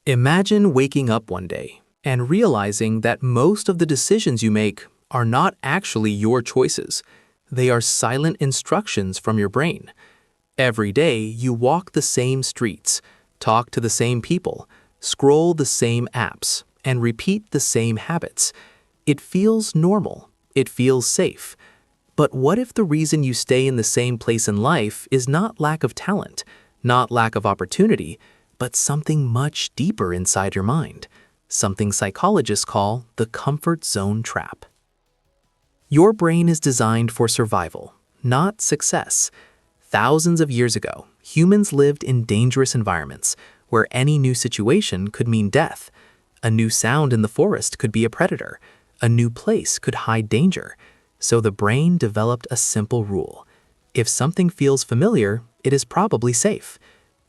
Imagine waking up one day and realizing that most of the decisions you make are not actually your choices. They are silent instructions from your brain. Every day, you walk the same streets, talk to the same people, scroll the same apps, and repeat the same habits. It feels normal. It feels safe. But what if the reason you stay in the same place in life is not lack of talent, not lack of opportunity, but something much deeper inside your mind, something psychologists call the comfort zone trap? Your brain is designed for survival, not success. Thousands of years ago, humans lived in dangerous environments where any new situation could mean death. A new sound in the forest could be a predator. A new place could hide danger. So the brain developed a simple rule. If something feels familiar, it is probably safe.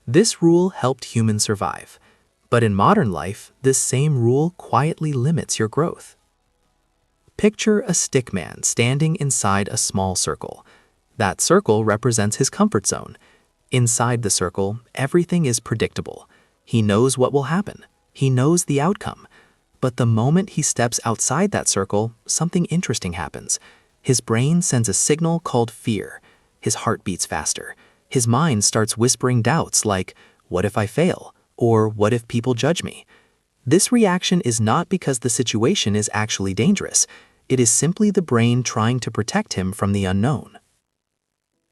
This rule helped humans survive. But in modern life, this same rule quietly limits your growth. Picture a stickman standing inside a small circle. That circle represents his comfort zone. Inside the circle, everything is predictable. He knows what will happen. He knows the outcome. But the moment he steps outside that circle, something interesting happens. His brain sends a signal called fear. His heart beats faster. His mind starts whispering doubts like, what if I fail? Or what if people judge me? This reaction is not because the situation is actually dangerous. It is simply the brain trying to protect him from the unknown.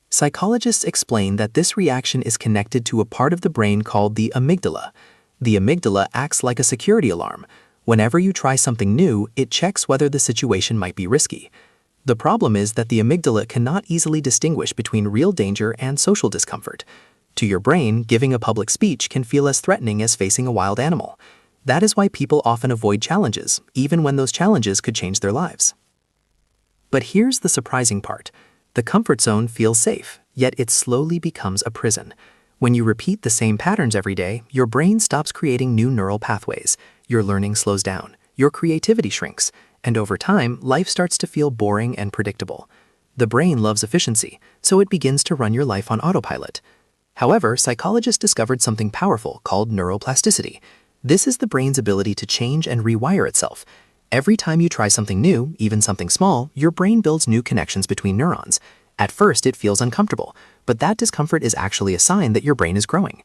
Psychologists explain that this reaction is connected to a part of the brain called the amygdala. The amygdala acts like a security alarm. Whenever you try something new, it checks whether the situation might be risky. The problem is that the amygdala cannot easily distinguish between real danger and social discomfort. To your brain, giving a public speech can feel as threatening as facing a wild animal. That is why people often avoid challenges, even when those challenges could change their lives. But here's the surprising part. The comfort zone feels safe, yet it slowly becomes a prison. When you repeat the same patterns every day, your brain stops creating new neural pathways. Your learning slows down. Your creativity shrinks. And over time, life starts to feel boring and predictable. The brain loves efficiency, so it begins to run your life on autopilot. However, psychologists discovered something powerful called neuroplasticity. This is the brain's ability to change and rewire itself. Every time you try something new, even something small, your brain builds new connections between neurons. At first, it feels uncomfortable, but that discomfort is actually a sign that your brain is growing.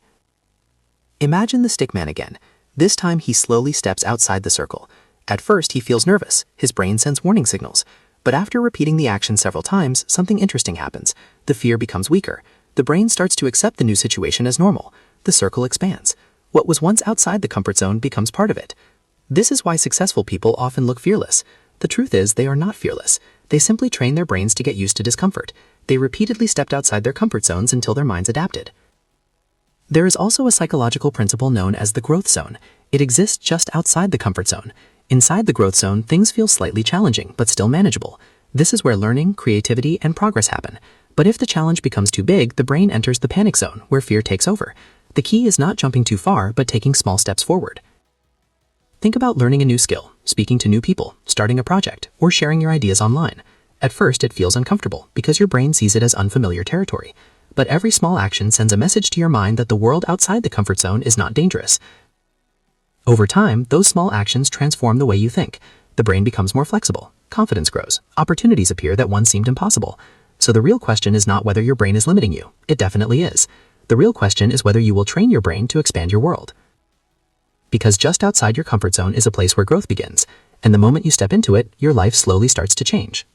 Imagine the stickman again. This time, he slowly steps outside the circle. At first, he feels nervous. His brain sends warning signals. But after repeating the action several times, something interesting happens. The fear becomes weaker. The brain starts to accept the new situation as normal. The circle expands. What was once outside the comfort zone becomes part of it. This is why successful people often look fearless. The truth is, they are not fearless. They simply train their brains to get used to discomfort. They repeatedly stepped outside their comfort zones until their minds adapted. There is also a psychological principle known as the growth zone. It exists just outside the comfort zone. Inside the growth zone, things feel slightly challenging, but still manageable. This is where learning, creativity, and progress happen. But if the challenge becomes too big, the brain enters the panic zone, where fear takes over. The key is not jumping too far, but taking small steps forward. Think about learning a new skill, speaking to new people, starting a project, or sharing your ideas online. At first, it feels uncomfortable because your brain sees it as unfamiliar territory. But every small action sends a message to your mind that the world outside the comfort zone is not dangerous. Over time, those small actions transform the way you think. The brain becomes more flexible, confidence grows, opportunities appear that once seemed impossible. So the real question is not whether your brain is limiting you. It definitely is. The real question is whether you will train your brain to expand your world. Because just outside your comfort zone is a place where growth begins, and the moment you step into it, your life slowly starts to change.